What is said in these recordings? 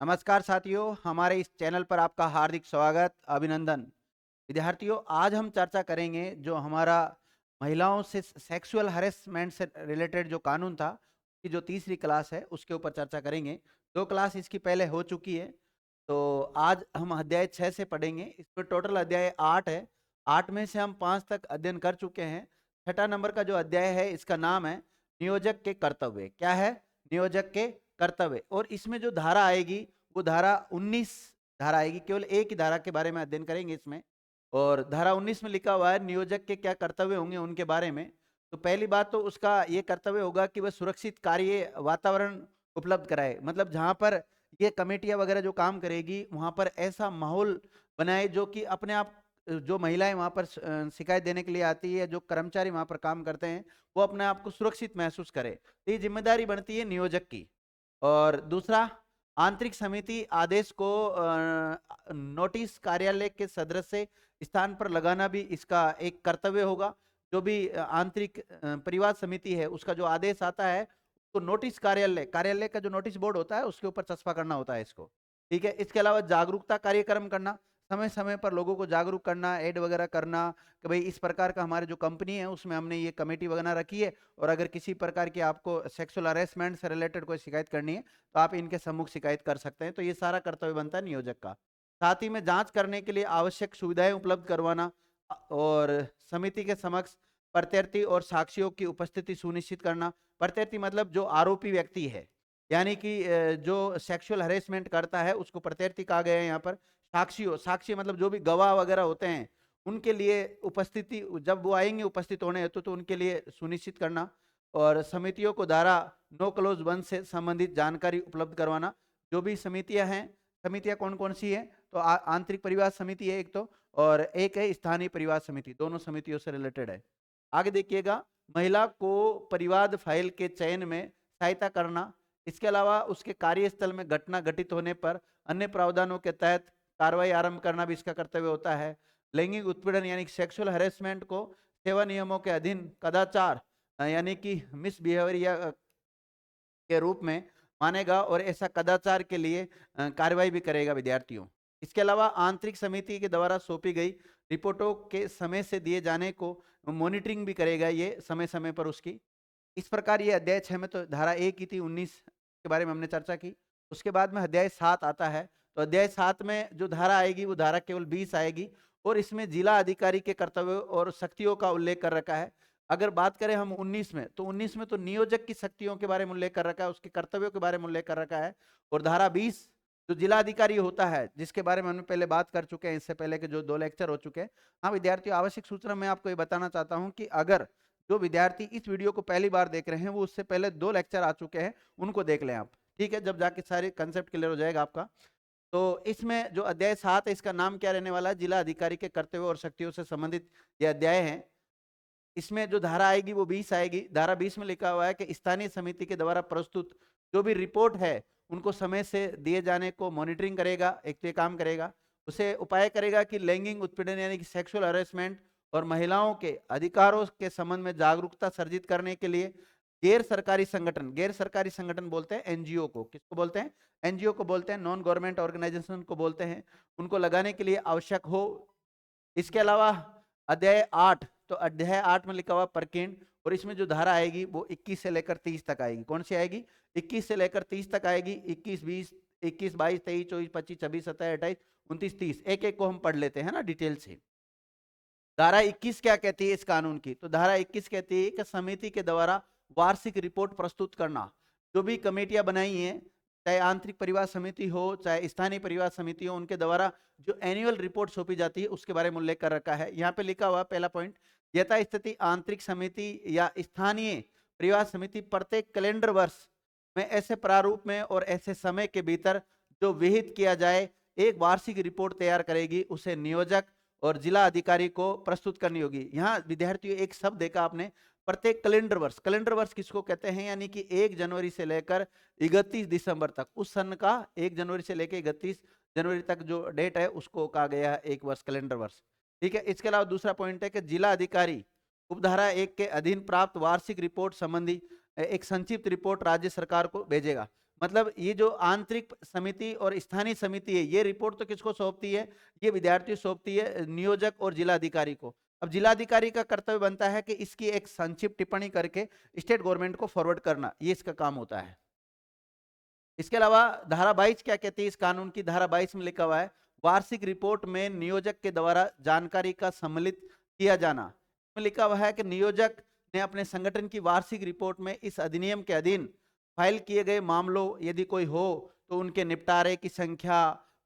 नमस्कार साथियों, हमारे इस चैनल पर आपका हार्दिक स्वागत, अभिनंदन। विद्यार्थियों, आज हम चर्चा करेंगे जो हमारा महिलाओं से सेक्सुअल हरेसमेंट से रिलेटेड जो कानून था, कि जो तीसरी क्लास है उसके ऊपर चर्चा करेंगे। 2 क्लास इसकी पहले हो चुकी है, तो आज हम अध्याय 6 से पढ़ेंगे। इसमें टोटल अध्याय 8 है। 8 में से हम 5 तक अध्ययन कर चुके हैं। छठा नंबर का जो अध्याय है इसका नाम है नियोजक के कर्तव्य। क्या है? नियोजक के कर्तव्य। और इसमें जो धारा आएगी वो धारा 19 धारा आएगी। केवल एक ही धारा के बारे में अध्ययन करेंगे इसमें। और धारा 19 में लिखा हुआ है नियोजक के क्या कर्तव्य होंगे उनके बारे में। तो पहली बात तो उसका ये कर्तव्य होगा कि वह सुरक्षित कार्य वातावरण उपलब्ध कराए। मतलब जहां पर ये कमेटियां वगैरह जो काम करेगी वहां पर ऐसा माहौल बनाए जो कि अपने आप जो महिलाएं वहां पर शिकायत देने के लिए आती है, जो कर्मचारी वहां पर काम करते हैं, वो अपने आप को सुरक्षित महसूस करे। तो ये जिम्मेदारी बनती है नियोजक की। और दूसरा, आंतरिक समिति आदेश को नोटिस कार्यालय के सदस्य स्थान पर लगाना भी इसका एक कर्तव्य होगा। जो भी आंतरिक परिवार समिति है उसका जो आदेश आता है तो नोटिस कार्यालय का जो नोटिस बोर्ड होता है उसके ऊपर चस्पा करना होता है इसको। ठीक है। इसके अलावा जागरूकता कार्यक्रम करना, समय समय पर लोगों को जागरूक करना, ऐड वगैरह करना कि भाई इस प्रकार का हमारे जो कंपनी है उसमें हमने ये कमेटी वगैरह रखी है, और अगर किसी प्रकार की आपको सेक्सुअल हरेसमेंट से रिलेटेड कोई शिकायत करनी है तो आप इनके सम्मुख शिकायत कर सकते हैं। तो ये सारा कर्तव्य बनता है नियोजक का। साथ ही में जांच करने के लिए आवश्यक सुविधाएं उपलब्ध करवाना और समिति के समक्ष प्रत्यर्थी और साक्षियों की उपस्थिति सुनिश्चित करना। प्रत्यर्थी मतलब जो आरोपी व्यक्ति है, यानी कि जो सेक्सुअल हरेसमेंट करता है उसको प्रत्यर्थी कहा गया है यहाँ पर। साक्षी मतलब जो भी गवाह वगैरह होते हैं उनके लिए उपस्थिति, जब वो आएंगे उपस्थित होने हेतु, तो उनके लिए सुनिश्चित करना। और समितियों को धारा 9 क्लोज 1 से संबंधित जानकारी उपलब्ध करवाना। जो भी समितियां हैं, समितियां कौन कौन सी है तो आंतरिक परिवार समिति है एक तो, और एक है स्थानीय परिवार समिति, दोनों समितियों से रिलेटेड है। आगे देखिएगा, महिला को परिवाद फाइल के चयन में सहायता करना। इसके अलावा उसके कार्यस्थल में घटना घटित होने पर अन्य प्रावधानों के तहत कार्रवाई आरंभ करना भी इसका कर्तव्य होता है। लैंगिक उत्पीड़न यानी सेक्सुअल हैरेसमेंट को सेवा नियमों के अधीन कदाचार यानी कि मिसबिहेवियर के रूप में मानेगा और ऐसा कदाचार के लिए कार्रवाई भी करेगा विद्यार्थियों। इसके अलावा आंतरिक समिति के द्वारा सौंपी गई रिपोर्टों के समय से दिए जाने को मॉनिटरिंग भी करेगा ये समय समय पर उसकी। इस प्रकार ये अध्याय 6 में तो धारा 1 की थी, 19 के बारे में हमने चर्चा की। उसके बाद में अध्याय 7 आता है। तो अध्याय 7 में जो धारा आएगी वो धारा केवल 20 आएगी, और इसमें जिला अधिकारी के कर्तव्यों और शक्तियों का उल्लेख कर रखा है। अगर बात करें हम 19 में, तो 19 में तो नियोजक की शक्तियों के बारे में उल्लेख कर रखा है, उसके कर्तव्यों के बारे में उल्लेख कर रखा है। और धारा 20 जो जिला अधिकारी होता है, जिसके बारे में हमने पहले बात कर चुके हैं, इससे पहले के जो 2 लेक्चर हो चुके हैं। हाँ विद्यार्थियों, आवश्यक सूचना मैं आपको ये बताना चाहता हूँ कि अगर जो विद्यार्थी इस वीडियो को पहली बार देख रहे हैं वो उससे पहले 2 लेक्चर आ चुके हैं, उनको देख लें आप। ठीक है, जब जाके सारे कंसेप्ट क्लियर हो जाएगा आपका। तो इसमें जो अध्याय 7 है इसका नाम क्या रहने वाला है? जिला अधिकारी के कर्तव्यों और शक्तियों से संबंधित ये अध्याय है। इसमें जो धारा आएगी वो 20 आएगी। धारा 20 में लिखा हुआ है कि स्थानीय समिति के द्वारा प्रस्तुत जो भी रिपोर्ट है उनको समय से दिए जाने को मॉनिटरिंग करेगा, एक तो ये काम करेगा। उसे उपाय करेगा कि लैंगिक उत्पीड़न यानी कि सेक्सुअल हरेसमेंट और महिलाओं के अधिकारों के संबंध में जागरूकता सर्जित करने के लिए गैर सरकारी संगठन बोलते हैं एनजीओ को। किसको बोलते हैं? एनजीओ को बोलते हैं, नॉन गवर्नमेंट ऑर्गेनाइजेशन को बोलते हैं। उनको लगाने के लिए आवश्यक हो। इसके अलावा अध्याय 8, तो अध्याय 8 में लिखा हुआ प्रकीर्ण, और इसमें जो धारा आएगी वो 21 से लेकर 30 तक आएगी। कौन सी आएगी? 21 से लेकर 30 तक आएगी। 21, 20, 21, 22, 23, 24, 25, 26, 27, 28, 29, 30, एक एक को हम पढ़ लेते हैं ना डिटेल से। धारा 21 क्या कहती है इस कानून की? तो धारा 21 कहती है कि समिति के द्वारा वार्षिक रिपोर्ट प्रस्तुत करना। जो भी कमेटियां बनाई हैं, चाहे आंतरिक परिवार समिति हो चाहे स्थानीय परिवार समिति हो, उनके द्वारा जो एनुअल रिपोर्ट सौंपी जाती है उसके बारे में उल्लेख कर रखा है। यहाँ पे लिखा हुआ पहला पॉइंट, यथास्थिति आंतरिक समिति या स्थानीय परिवार समिति प्रत्येक कैलेंडर वर्ष में ऐसे प्रारूप में और ऐसे समय के भीतर जो विहित किया जाए एक वार्षिक रिपोर्ट तैयार करेगी, उसे नियोजक और जिला अधिकारी को प्रस्तुत करनी होगी। यहाँ विद्यार्थियों एक शब्द देखा आपने, प्रत्येक कैलेंडर वर्ष। कैलेंडर वर्ष किसको कहते हैं? यानी कि 1 जनवरी से लेकर 31 दिसंबर तक, उस सन का 1 जनवरी से लेकर 31 जनवरी तक जो डेट है उसको कहा गया है एक वर्ष, कैलेंडर वर्ष। ठीक है। इसके अलावा दूसरा पॉइंट है कि जिला अधिकारी उपधारा 1 के अधीन प्राप्त वार्षिक रिपोर्ट संबंधी एक संक्षिप्त रिपोर्ट राज्य सरकार को भेजेगा। मतलब ये जो आंतरिक समिति और स्थानीय समिति है, ये रिपोर्ट तो किसको सौंपती है? ये विद्यार्थी सौंपती है नियोजक और जिलाधिकारी को। अब जिलाधिकारी का कर्तव्य बनता है कि इसकी एक संक्षिप्त टिप्पणी करके स्टेट गवर्नमेंट को फॉरवर्ड करना, ये इसका काम होता है। इसके अलावा धारा 22 क्या कहती है? इस कानून की धारा 22 में लिखा हुआ है, वार्षिक रिपोर्ट में नियोजक के द्वारा जानकारी का सम्मिलित किया जाना। इसमें लिखा हुआ है कि नियोजक ने अपने संगठन की वार्षिक रिपोर्ट में इस अधिनियम के अधीन फाइल किए गए मामलों यदि कोई हो तो उनके निपटारे की संख्या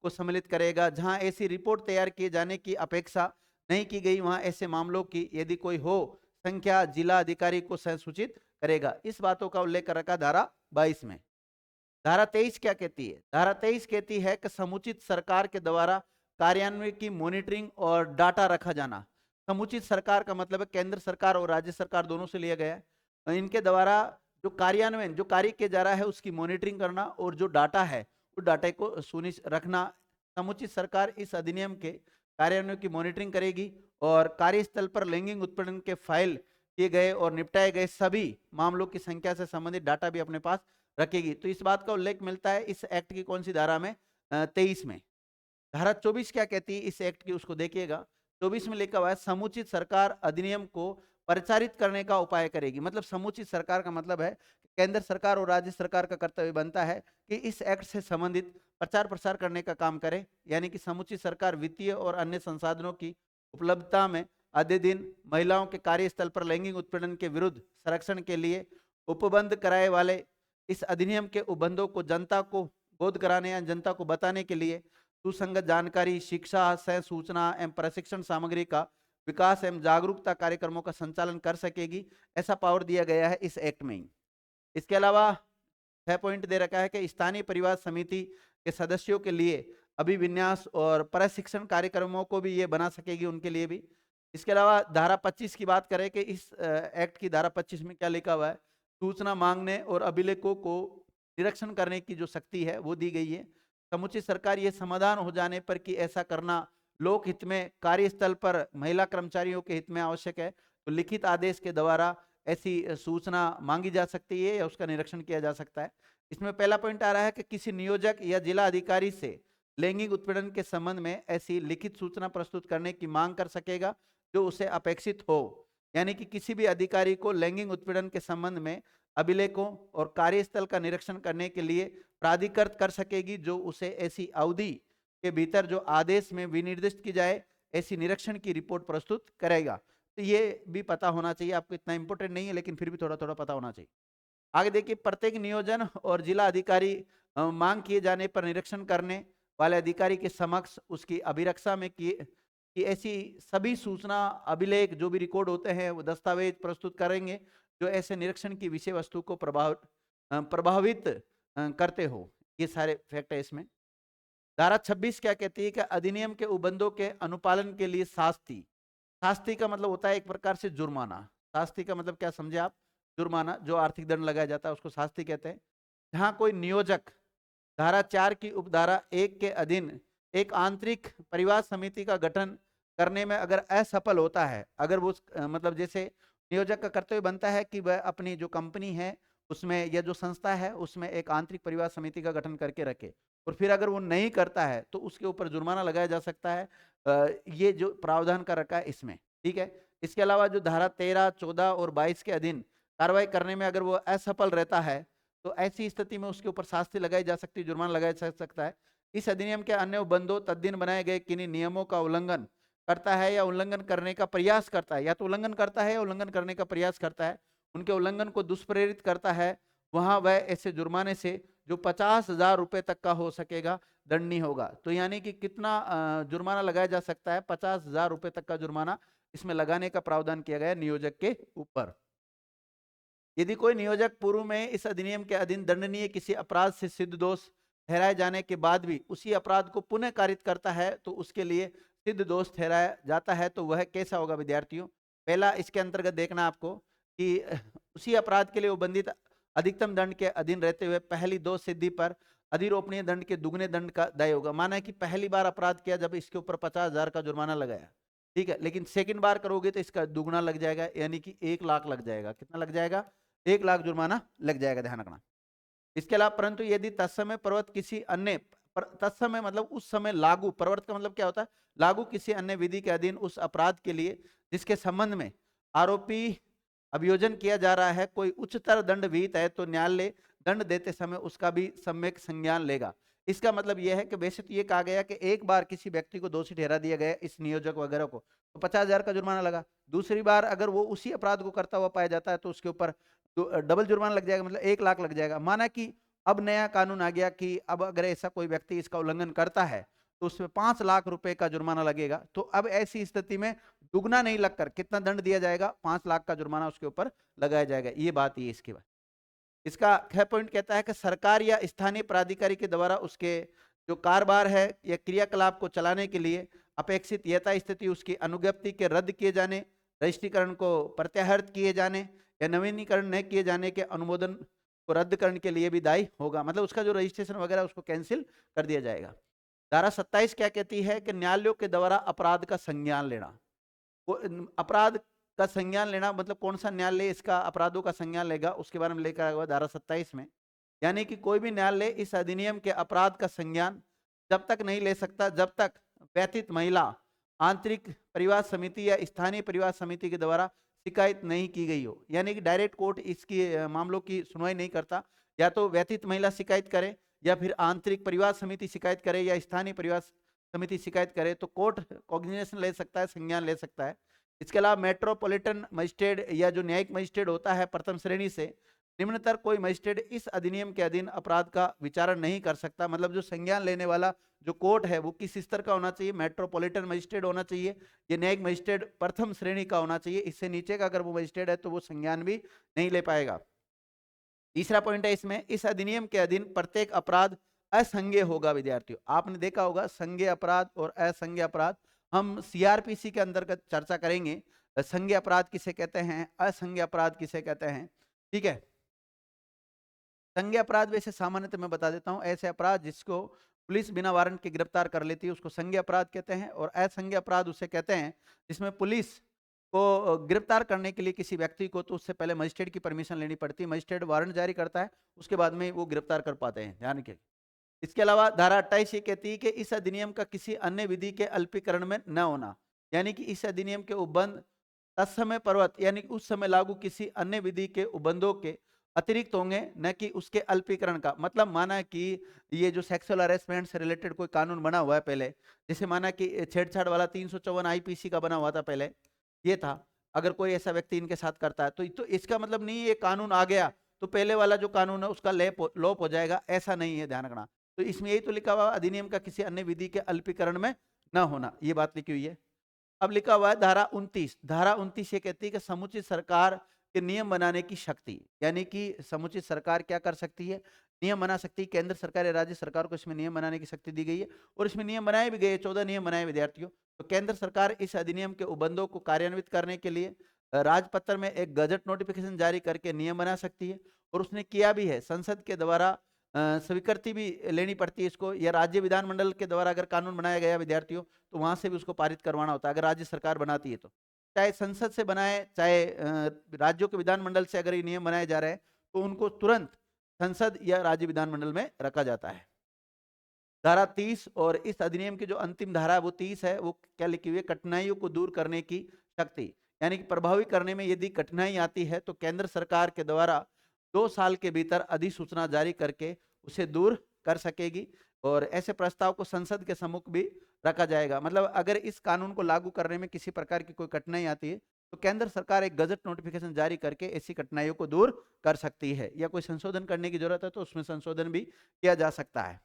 को सम्मिलित करेगा। जहां ऐसी रिपोर्ट तैयार किए जाने की अपेक्षा नहीं की गई, वहां ऐसे मामलों की यदि कोई हो संख्या जिला अधिकारी को संसूचित करेगा। इस बातों का उल्लेख कर रखा धारा 22 में। धारा 23 क्या कहती है? धारा 23 कहती है कि समुचित सरकार के द्वारा कार्यान्वयन की मॉनिटरिंग और डाटा रखा जाना। समुचित सरकार का मतलब है केंद्र सरकार और राज्य सरकार दोनों से लिया गया है। इनके द्वारा जो कार्यान्वयन, जो कार्य किया जा रहा है, उसकी मॉनिटरिंग करना और जो डाटा है उस डाटा को सुनिश्चित रखना। समुचित सरकार इस अधिनियम के कार्यान्वयन की मॉनिटरिंग करेगी और कार्यस्थल पर लैंगिक उत्पीड़न के फाइल किए गए और निपटाए गए सभी मामलों की संख्या से संबंधित डाटा भी अपने पास रखेगी। तो इस बात का उल्लेख मिलता है इस एक्ट की कौन सी धारा में? 23 में। धारा 24 क्या कहती है इस एक्ट की, उसको देखिएगा। 24 में लिखा हुआ है, समुचित सरकार अधिनियम को परिचारित करने का उपाय करेगी। मतलब समुचित सरकार का मतलब है केंद्र सरकार और राज्य सरकार का कर्तव्य बनता है कि इस एक्ट से संबंधित प्रचार प्रसार करने का काम करे। यानी कि समुचित सरकार वित्तीय और अन्य संसाधनों की उपलब्धता में आधे दिन महिलाओं के कार्यस्थल पर लैंगिक उत्पीड़न के विरुद्ध संरक्षण के लिए उपबंध कराए वाले इस अधिनियम के उपबंधों को जनता को बोध कराने या जनता को बताने के लिए सुसंगत जानकारी, शिक्षा, सह सूचना एवं प्रशिक्षण सामग्री का विकास एवं जागरूकता कार्यक्रमों का संचालन कर सकेगी। ऐसा पावर दिया गया है इस एक्ट में ही। इसके अलावा 6 पॉइंट दे रखा है कि स्थानीय परिवार समिति के सदस्यों के लिए अभिविन्यास और प्रशिक्षण कार्यक्रमों को भी ये बना सकेगी उनके लिए भी। इसके अलावा धारा 25 की बात करें कि इस एक्ट की धारा 25 में क्या लिखा हुआ है? सूचना मांगने और अभिलेखों को निरीक्षण करने की जो शक्ति है वो दी गई है। समुचित सरकार ये समाधान हो जाने पर कि ऐसा करना लोक हित में, कार्यस्थल पर महिला कर्मचारियों के हित में आवश्यक है, तो लिखित आदेश के द्वारा ऐसी सूचना मांगी जा सकती है या उसका निरीक्षण किया जा सकता है। इसमें पहला पॉइंट आ रहा है कि किसी नियोजक या जिला अधिकारी से लैंगिक उत्पीड़न के संबंध में ऐसी लिखित सूचना प्रस्तुत करने की मांग कर सकेगा जो उसे अपेक्षित हो। यानी कि किसी भी अधिकारी को लैंगिक उत्पीड़न के संबंध में अभिलेखों और कार्यस्थल का निरीक्षण करने के लिए प्राधिकृत कर सकेगी, जो उसे ऐसी अवधि के भीतर जो आदेश में विनिर्दिष्ट की जाए ऐसी निरीक्षण की रिपोर्ट प्रस्तुत करेगा। तो ये भी पता होना चाहिए आपको, इतना इंपॉर्टेंट नहीं है लेकिन फिर भी थोड़ा थोड़ा पता होना चाहिए। आगे देखिए, प्रत्येक नियोजन और जिला अधिकारी मांग किए जाने पर निरीक्षण करने वाले अधिकारी के समक्ष उसकी अभिरक्षा में कि ऐसी सभी सूचना, अभिलेख जो भी रिकॉर्ड होते हैं वो दस्तावेज प्रस्तुत करेंगे जो ऐसे निरीक्षण की विषय वस्तु को प्रभावित करते हो। ये सारे फैक्ट है इसमें। धारा 26 क्या कहती है कि अधिनियम के उपबंधों के अनुपालन के लिए शास्ति, शास्ति का मतलब होता है एक प्रकार से जुर्माना। शास्ति का मतलब क्या समझे आप? जुर्माना, जो आर्थिक दंड लगाया जाता है उसको शास्ति कहते हैं। जहां कोई नियोजक धारा 4 की उपधारा 1 के अधीन एक आंतरिक परिवार समिति का गठन करने में अगर असफल होता है, अगर वो मतलब जैसे नियोजक का कर्तव्य बनता है कि वह अपनी जो कंपनी है उसमें या जो संस्था है उसमें एक आंतरिक परिवार समिति का गठन करके रखे, और फिर अगर वो नहीं करता है तो उसके ऊपर जुर्माना लगाया जा सकता है। ये जो प्रावधान का रखा है इसमें, ठीक है। इसके अलावा जो धारा 13, 14 और 22 के अधीन कार्रवाई करने में अगर वो असफल रहता है तो ऐसी स्थिति में उसके ऊपर शास्ति लगाई जा सकती है, जुर्माना लगाया जा सकता है। इस अधिनियम के अन्य उपबंधों तद्दीन बनाए गए किन्हीं नियमों का उल्लंघन करता है या उल्लंघन करने का प्रयास करता है, या तो उल्लंघन करता है या उल्लंघन करने का प्रयास करता है, उनके उल्लंघन को दुष्प्रेरित करता है, वहां वह ऐसे जुर्माने से जो 50,000 रुपए तक का हो सकेगा दंडनीय होगा। तो यानी कि कितना जुर्माना लगाया जा सकता है? 50,000 रुपए तक का जुर्माना इसमें लगाने का प्रावधान किया गया नियोजक के ऊपर। यदि कोई नियोजक पूर्व में इस अधिनियम के अधीन दंडनीय किसी अपराध से सिद्ध दोष ठहराए जाने के बाद भी उसी अपराध को पुनः कारित करता है तो उसके लिए सिद्ध दोष ठहराया जाता है, तो वह कैसा होगा विद्यार्थियों? पहला इसके अंतर्गत देखना आपको कि उसी अपराध के लिए उबंधित अधिकतम दंड के अधीन रहते हुए पहली दोष सिद्धि पर अधिरोपणीय दंड के दुगने दंड का दाय होगा। माना है कि पहली बार अपराध किया जब इसके ऊपर 50,000 का जुर्माना लगाया, ठीक है, लेकिन सेकंड बार करोगे तो इसका दुगना लग जाएगा, यानी कि 1 लाख लग जाएगा। कितना लग जाएगा? 1 लाख जुर्माना लग जाएगा, ध्यान रखना। इसके अलावा परंतु यदि तत्समय प्रवर्त किसी अन्य तत्समय मतलब उस समय लागू, प्रवर्त का मतलब क्या होता है, लागू किसी अन्य विधि के अधीन उस अपराध के लिए जिसके संबंध में आरोपी अभियोजन किया जा रहा है कोई उच्चतर दंड विहित है, तो न्यायालय दंड देते समय उसका भी सम्यक संज्ञान लेगा। इसका मतलब यह है कि वैसे तो ये कहा गया कि एक बार किसी व्यक्ति को दोषी ठहरा दिया गया इस नियोजक वगैरह को, तो 50,000 का जुर्माना लगा। दूसरी बार अगर वो उसी अपराध को करता हुआ पाया जाता है तो उसके ऊपर तो डबल जुर्माना लग जाएगा, मतलब 1 लाख लग जाएगा। माना कि अब नया कानून आ गया कि अब अगर ऐसा कोई व्यक्ति इसका उल्लंघन करता है तो उसमें 5 लाख रुपए का जुर्माना लगेगा। तो अब ऐसी स्थिति में दुगना नहीं लगकर कितना दंड दिया जाएगा, 5 लाख का जुर्माना उसके ऊपर लगाया जाएगा। ये बात ये इसके बाद इसका 6 पॉइंट कहता है कि सरकार या स्थानीय प्राधिकारी के द्वारा उसके जो कारोबार है या क्रियाकलाप को चलाने के लिए अपेक्षित यथास्थिति उसकी अनुज्ञप्ति के रद्द किए जाने, रजिस्ट्रीकरण को प्रत्याहृत किए जाने या नवीनीकरण न किए जाने के अनुमोदन को रद्द करने के लिए भी दायी होगा। मतलब उसका जो रजिस्ट्रेशन वगैरह उसको कैंसिल कर दिया जाएगा। धारा 27 क्या कहती है कि न्यायालयों के द्वारा अपराध का संज्ञान लेना। अपराध का संज्ञान लेना मतलब कौन सा न्यायालय इसका अपराधों का संज्ञान लेगा, उसके बारे में लेकर आया हुआ धारा 27 में। यानी कि कोई भी न्यायालय इस अधिनियम के अपराध का संज्ञान जब तक नहीं ले सकता जब तक व्यतीत महिला आंतरिक परिवार समिति या स्थानीय परिवार समिति के द्वारा शिकायत नहीं की गई हो। यानी कि डायरेक्ट कोर्ट इसकी मामलों की सुनवाई नहीं करता, या तो व्यतीत महिला शिकायत करे या फिर आंतरिक परिवार समिति शिकायत करे या स्थानीय परिवार समिति शिकायत करे तो कोर्ट कॉग्निजेशन ले सकता है, संज्ञान ले सकता है। इसके अलावा मेट्रोपॉलिटन मजिस्ट्रेट या जो न्यायिक मजिस्ट्रेट होता है प्रथम श्रेणी से निम्नतर कोई मजिस्ट्रेट इस अधिनियम के अधीन अपराध का विचारण नहीं कर सकता। मतलब जो संज्ञान लेने वाला जो कोर्ट है वो किस स्तर का होना चाहिए, मेट्रोपॉलिटन मजिस्ट्रेट होना चाहिए, ये न्यायिक मजिस्ट्रेट प्रथम श्रेणी का होना चाहिए। इससे नीचे का अगर वो मजिस्ट्रेट है तो वो संज्ञान भी नहीं ले पाएगा। तीसरा पॉइंट है इसमें, इस अधिनियम के अधीन प्रत्येक अपराध असंज्ञेय होगा। विद्यार्थियों आपने देखा होगा संज्ञेय अपराध और असंज्ञेय अपराध, हम सीआरपीसी के अंतर्गत चर्चा करेंगे। संज्ञेय अपराध किसे कहते हैं, असंज्ञेय अपराध किसे कहते हैं, ठीक है। संज्ञेय अपराध वैसे सामान्यतः मैं बता देता हूं, ऐसे अपराध जिसको पुलिस बिना वारंट के गिरफ्तार कर लेती है उसको संज्ञेय अपराध कहते हैं। और असंज्ञेय अपराध उसे कहते हैं जिसमें पुलिस को गिरफ्तार करने के लिए किसी व्यक्ति को तो उससे पहले मजिस्ट्रेट की परमिशन लेनी पड़ती है, मजिस्ट्रेट वारंट जारी करता है, उसके बाद में वो गिरफ्तार कर पाते हैं, ध्यान रखिए। इसके अलावा धारा 28 ये कहती है कि इस अधिनियम का किसी अन्य विधि के अल्पीकरण में न होना। यानी कि इस अधिनियम के उपबंध तत्समय पर्वत यानी उस समय लागू किसी अन्य विधि के उपबंधों के अतिरिक्त होंगे, न कि उसके अल्पीकरण का। मतलब माना कि ये जो सेक्सुअल हरेसमेंट से रिलेटेड कोई कानून बना हुआ है पहले, जैसे माना कि छेड़छाड़ वाला 354 आईपीसी का बना हुआ था पहले, ये था, अगर कोई ऐसा व्यक्ति इनके साथ करता है तो इसका मतलब नहीं ये कानून आ गया तो पहले वाला जो कानून है उसका लोप हो जाएगा, ऐसा नहीं है, ध्यान रखना। तो इसमें यही तो लिखा हुआ अधिनियम का किसी अन्य विधि के अल्पीकरण में न होना, ये बात लिखी हुई है। अब लिखा हुआ है धारा 29। धारा 29 ये कहती है कि समुचित सरकार के नियम बनाने की शक्ति, यानी कि समुचित सरकार क्या कर सकती है, नियम बना सकती है। केंद्र सरकार या राज्य सरकार को इसमें नियम बनाने की शक्ति दी गई है और इसमें नियम बनाए भी गए, 14 नियम बनाए विद्यार्थियों। तो केंद्र सरकार इस अधिनियम के उपबंधों को कार्यान्वित करने के लिए राजपत्र में एक गजट नोटिफिकेशन जारी करके नियम बना सकती है और उसने किया भी है। संसद के द्वारा स्वीकृति भी लेनी पड़ती है इसको, या राज्य विधानमंडल के द्वारा अगर कानून बनाया गया विद्यार्थियों तो वहां से भी उसको पारित करवाना होता है अगर राज्य सरकार बनाती है तो। चाहे संसद से बनाए चाहे राज्यों के विधानमंडल से अगर ये नियम बनाए जा रहे हैं तो उनको तुरंत संसद या राज्य विधानमंडल में रखा जाता है। धारा 30 और इस अधिनियम की जो अंतिम धारा है वो 30 है, वो क्या लिखी हुई है, कठिनाइयों को दूर करने की शक्ति। यानी कि प्रभावी करने में यदि कठिनाई आती है तो केंद्र सरकार के द्वारा 2 साल के भीतर अधिसूचना जारी करके उसे दूर कर सकेगी और ऐसे प्रस्ताव को संसद के सम्मुख भी रखा जाएगा। मतलब अगर इस कानून को लागू करने में किसी प्रकार की कोई कठिनाई आती है तो केंद्र सरकार एक गजट नोटिफिकेशन जारी करके ऐसी कठिनाइयों को दूर कर सकती है, या कोई संशोधन करने की जरूरत है तो उसमें संशोधन भी किया जा सकता है।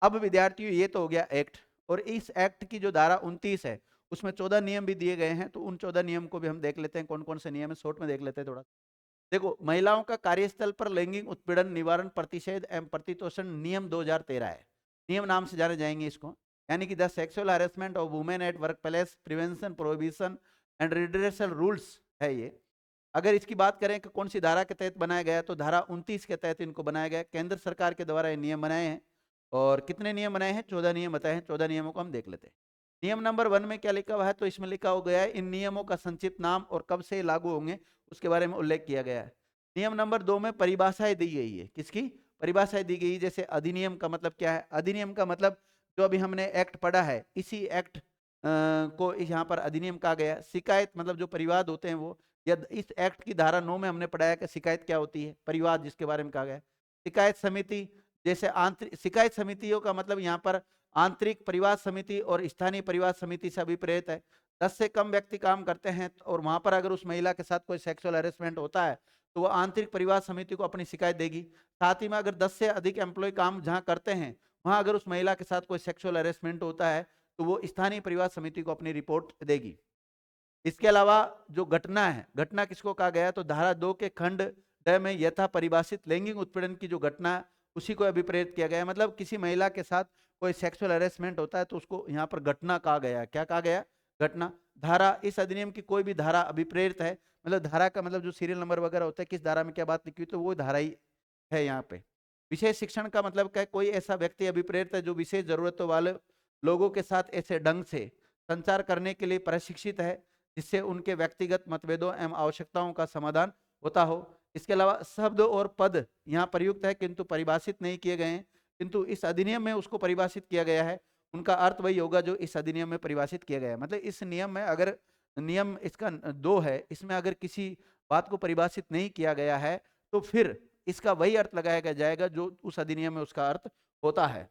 अब विद्यार्थियों ये तो हो गया एक्ट, और इस एक्ट की जो धारा 29 है उसमें 14 नियम भी दिए गए हैं, तो उन 14 नियम को भी हम देख लेते हैं कौन कौन से नियम है, शॉर्ट में देख लेते हैं थोड़ा। देखो, महिलाओं का कार्यस्थल पर लैंगिक उत्पीड़न निवारण प्रतिषेध एवं प्रतितोषण नियम 2013 है, नियम नाम से जाने जाएंगे इसको। यानी कि the sexual harassment of women at work place prevention prohibition and redressal rules है ये। अगर इसकी बात करें कि कौन सी धारा के तहत बनाया गया तो धारा 29 के तहत इनको बनाया गया, केंद्र सरकार के द्वारा ये नियम बनाए हैं। और कितने नियम बनाए हैं, 14 नियम बताए हैं। 14 नियमों को हम देख लेते हैं। नियम नंबर 1 में क्या लिखा हुआ है, तो इसमें लिखा हो गया है इन नियमों का संक्षिप्त नाम और कब से लागू होंगे उसके बारे में उल्लेख किया गया है। नियम नंबर 2 में परिभाषाएं दी गई है, किसकी परिभाषाएं दी गई, जैसे अधिनियम का मतलब क्या है? अधिनियम का मतलब जो अभी हमने एक्ट पढ़ा है, इसी एक्ट को यहाँ पर अधिनियम कहा गया। शिकायत मतलब जो परिवाद होते हैं वो, या इस एक्ट की धारा 9 में हमने पढ़ाया कि शिकायत क्या होती है, परिवाद जिसके बारे में कहा गया। शिकायत समिति, जैसे आंतरिक शिकायत समितियों का मतलब यहाँ पर आंतरिक परिवाद समिति और स्थानीय परिवाद समिति से अभिप्रेत है। 10 से कम व्यक्ति काम करते हैं और वहां पर अगर उस महिला के साथ कोई सेक्सुअल हैरेसमेंट होता है तो वो आंतरिक परिवाद समिति को अपनी शिकायत देगी। साथ ही में अगर 10 से अधिक एम्प्लॉय काम जहां करते हैं, वहां अगर उस महिला के साथ कोई सेक्सुअल हैरेसमेंट होता है तो वो स्थानीय परिवाद समिति को अपनी रिपोर्ट देगी। इसके अलावा जो घटना है, घटना किसको कहा गया? तो धारा 2 के खंड ड में यथा परिभाषित लैंगिक उत्पीड़न की जो घटना है उसी को अभिप्रेत किया गया है। मतलब किसी महिला के साथ कोई सेक्सुअल हैरेसमेंट होता है तो उसको यहाँ पर घटना कहा गया है। क्या कहा गया? घटना। धारा, इस अधिनियम की कोई भी धारा अभिप्रेत है, मतलब धारा का मतलब जो सीरियल नंबर वगैरह होता है, किस धारा में क्या बात लिखी हुई, तो वो धारा ही है यहाँ पे। विशेष शिक्षण का मतलब क्या है? कोई ऐसा व्यक्ति अभिप्रेत है जो विशेष जरूरतों वाले लोगों के साथ ऐसे ढंग से संचार करने के लिए प्रशिक्षित है जिससे उनके व्यक्तिगत मतभेदों एवं आवश्यकताओं का समाधान होता हो। इसके अलावा शब्द और पद यहाँ प्रयुक्त है किंतु परिभाषित नहीं किए गए हैं, किंतु इस अधिनियम में उसको परिभाषित किया गया है। उनका अर्थ वही होगा जो इस अधिनियम में परिभाषित किया गया है। मतलब इस नियम में अगर नियम इसका 2 है, इसमें अगर किसी बात को परिभाषित नहीं किया गया है तो फिर इसका वही अर्थ लगाया जाएगा जो उस अधिनियम में उसका अर्थ होता है।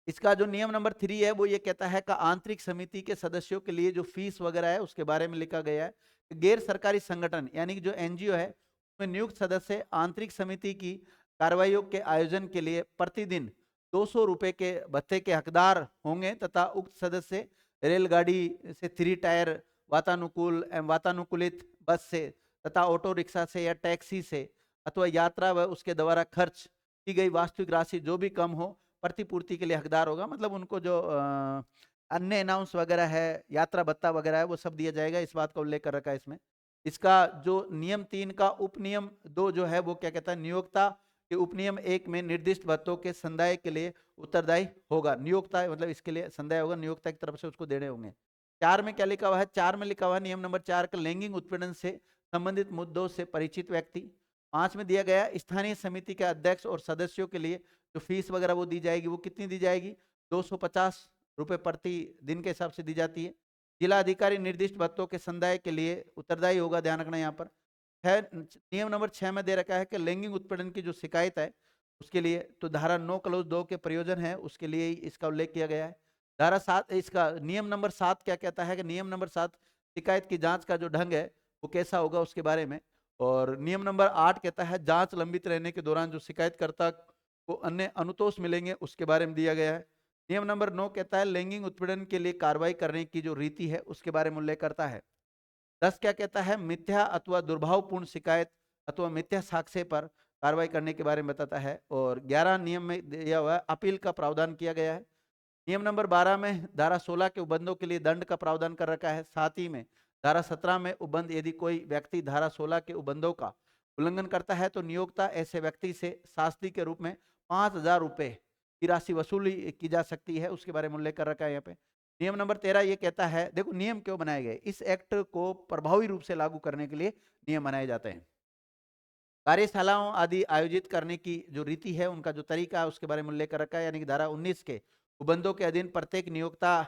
इसका जो नियम नंबर 3 है वो ये कहता है कि आंतरिक समिति के सदस्यों के लिए जो फीस वगैरह है उसके बारे में लिखा गया है। गैर सरकारी संगठन यानी कि जो एनजीओ है उसमें नियुक्त सदस्य आंतरिक समिति की कार्रवाइयों के आयोजन के लिए प्रतिदिन 200 रुपए के भत्ते के हकदार होंगे तथा उक्त सदस्य रेलगाड़ी से 3 टायर वातानुकूल एवं वातानुकूलित बस से तथा ऑटो रिक्शा से या टैक्सी से अथवा यात्रा व उसके द्वारा खर्च की गई वास्तविक राशि जो भी कम हो प्रतिपूर्ति के लिए हकदार होगा। मतलब उनको जो अन्य अनाउंस वगैरह है, यात्रा भत्ता वगैरह है, वो सब दिया जाएगा। इस बात का उल्लेख कर रखा है इसमें। इसका जो नियम 3 का उपनियम 2 जो है वो क्या कहता है? नियोक्ता के उपनियम 1 में निर्दिष्ट भत्तों के संदाय के लिए उत्तरदायी होगा। नियोक्ता मतलब इसके लिए संदाय होगा, नियोक्ता की तरफ से उसको देने होंगे। 4 में क्या लिखा हुआ है? 4 में लिखा हुआ है नियम नंबर 4 का लैंगिक उत्पीड़न से संबंधित मुद्दों से परिचित व्यक्ति। 5 में दिया गया स्थानीय समिति के अध्यक्ष और सदस्यों के लिए जो फीस वगैरह वो दी जाएगी, वो कितनी दी जाएगी? 250 रुपए प्रति दिन के हिसाब से दी जाती है। जिला अधिकारी निर्दिष्ट भत्तों के संदाय के लिए उत्तरदायी होगा, ध्यान रखना यहाँ पर। नियम नंबर 6 में दे रखा है कि लैंगिक उत्पीड़न की जो शिकायत है उसके लिए तो धारा 9 क्लोज 2 के प्रयोजन है उसके लिए ही इसका उल्लेख किया गया है। धारा 7 इसका नियम नंबर 7 क्या कहता है कि नियम नंबर 7 शिकायत की जांच का जो ढंग है वो कैसा होगा उसके बारे में। और नियम नंबर 8 कहता है जांच लंबित रहने के दौरान जो शिकायतकर्ता को अन्य अनुतोष मिलेंगे उसके बारे में दिया गया है। नियम नंबर 9 कहता है लैंगिक उत्पीड़न के लिए कार्रवाई करने की जो रीति है उसके बारे में उल्लेख करता है। 10 क्या कहता है? मिथ्या अथवा दुर्भावपूर्ण शिकायत अथवा मिथ्या साक्ष्य पर कार्रवाई करने के बारे में बताता है। और 11 नियम में दिया हुआ है अपील का प्रावधान किया गया है। नियम नंबर 12 में धारा 16 के उपबंधों के लिए दंड का प्रावधान कर रखा है। साथ ही में धारा 17 में उपबंध यदि कोई व्यक्ति धारा 16 के उपबंधों का उल्लंघन करता है तो नियोक्ता ऐसे व्यक्ति से शास्ति के रूप में 5,000 रुपए की राशि वसूली की जा सकती है, उसके बारे में उल्लेख कर रखा है यहाँ पे। नियम नंबर 13 ये कहता है, देखो नियम क्यों बनाए गए, इस एक्ट को प्रभावी रूप से लागू करने के लिए नियम बनाए जाते हैं। कार्यशालाओं आदि आयोजित करने की जो रीति है उनका जो तरीका है उसके बारे में उल्लेख कर रखा है। यानी कि धारा 19 के उपबंधों के अधीन प्रत्येक नियोक्ता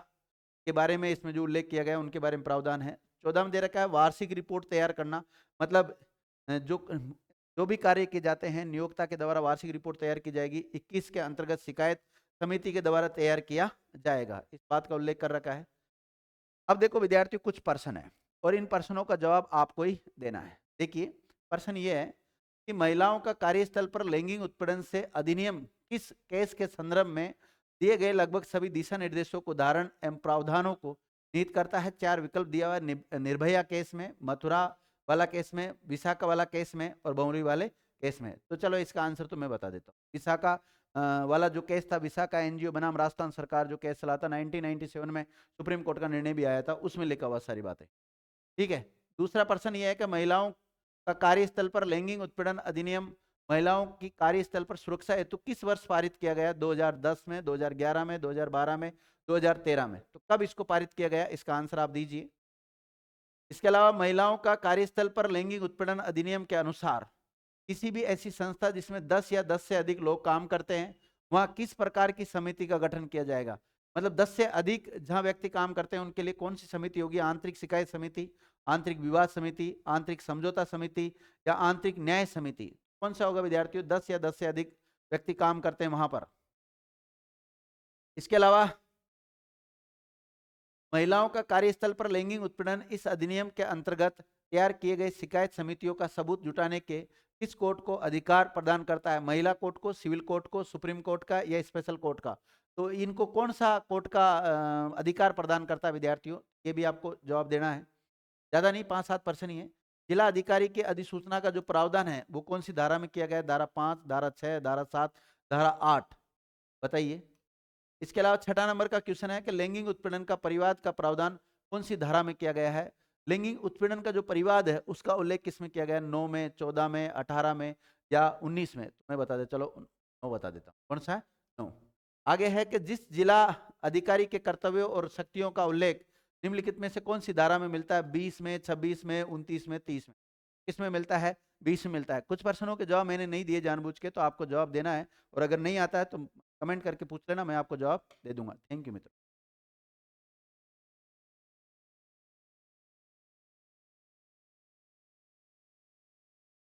के बारे में इसमें जो उल्लेख किया गया उनके बारे में प्रावधान है। 14 में दे रखा है वार्षिक रिपोर्ट तैयार करना। मतलब जो जो भी कार्य किए जाते हैं नियोक्ता के द्वारा वार्षिक रिपोर्ट तैयार की जाएगी। 21 के अंतर्गत शिकायत समिति के द्वारा तैयार किया जाएगा, इस बात का उल्लेख कर रखा है। अब देखो विद्यार्थियों कुछ प्रश्न है और इन प्रश्नों का जवाब आपको ही देना है। देखिए प्रश्न ये है कि महिलाओं का कार्यस्थल पर लैंगिक उत्पीड़न से अधिनियम किस केस के संदर्भ में दिए गए लगभग सभी दिशा निर्देशों को धारण एवं प्रावधानों को निहित करता है? 4 विकल्प दिया हुआ है। निर्भया केस में, मथुरा वाला केस में, विशाखा वाला केस में और बमरी वाले केस में। तो चलो इसका आंसर तो मैं बता देता हूँ। विशाखा वाला जो केस था, विशाखा एनजीओ बनाम राजस्थान सरकार जो केस चला था 1997 में, सुप्रीम कोर्ट का निर्णय भी आया था, उसमें लिखा हुआ सारी बातें। ठीक है। दूसरा प्रश्न यह है कि महिलाओं का कार्यस्थल पर लैंगिक उत्पीड़न अधिनियम महिलाओं की कार्यस्थल पर सुरक्षा हेतु किस वर्ष पारित किया गया? 2010 में, 2011 में, 2012 में, 2013 में। तो कब इसको पारित किया गया, इसका आंसर आप दीजिए। इसके अलावा महिलाओं का कार्यस्थल पर लैंगिक उत्पीड़न अधिनियम के अनुसार किसी भी ऐसी संस्था जिसमें 10 या 10 से अधिक लोग काम करते हैं, वहां किस प्रकार की समिति का गठन किया जाएगा? मतलब 10 से अधिक जहां व्यक्ति काम करते हैं उनके लिए कौन सी समिति होगी? आंतरिक शिकायत समिति, आंतरिक विवाद समिति, आंतरिक समझौता समिति या आंतरिक न्याय समिति? कौन सा होगा विद्यार्थियों? 10 या 10 से अधिक व्यक्ति काम करते हैं वहां पर। इसके अलावा महिलाओं का कार्यस्थल पर लैंगिक उत्पीड़न इस अधिनियम के अंतर्गत तैयार किए गए शिकायत समितियों का सबूत जुटाने के किस कोर्ट को अधिकार प्रदान करता है? महिला कोर्ट को, सिविल कोर्ट को, सुप्रीम कोर्ट का या स्पेशल कोर्ट का? तो इनको कौन सा कोर्ट का अधिकार प्रदान करता है विद्यार्थियों? ये भी आपको जवाब देना है, ज्यादा नहीं, 5-7% ही है। जिला अधिकारी की अधिसूचना का जो प्रावधान है वो कौन सी धारा में किया गया है? धारा 5, धारा 6, धारा 7, धारा 8, बताइए। इसके अलावा 6 नंबर का क्वेश्चन है कि लैंगिक उत्पीड़न का परिवाद का प्रावधान कौन सी धारा में किया गया है? लैंगिक उत्पीड़न का जो परिवाद है उसका उल्लेख किस में किया गया है? 9 में, 14 में, 18 में या 19 में? तो मैं बता दे, चलो 9 बता देता हूँ। कौन सा है? 9। आगे है कि जिस जिला अधिकारी के कर्तव्यों और शक्तियों का उल्लेख निम्नलिखित में से कौन सी धारा में मिलता है? 20 में, 26 में, 29 में, 30 में? किसमें मिलता है? 20 में मिलता है। कुछ प्रश्नों के जवाब मैंने नहीं दिए जानबूझ के, तो आपको जवाब देना है, और अगर नहीं आता है तो कमेंट करके पूछ लेना, मैं आपको जवाब दे दूंगा। थैंक यू मित्रों।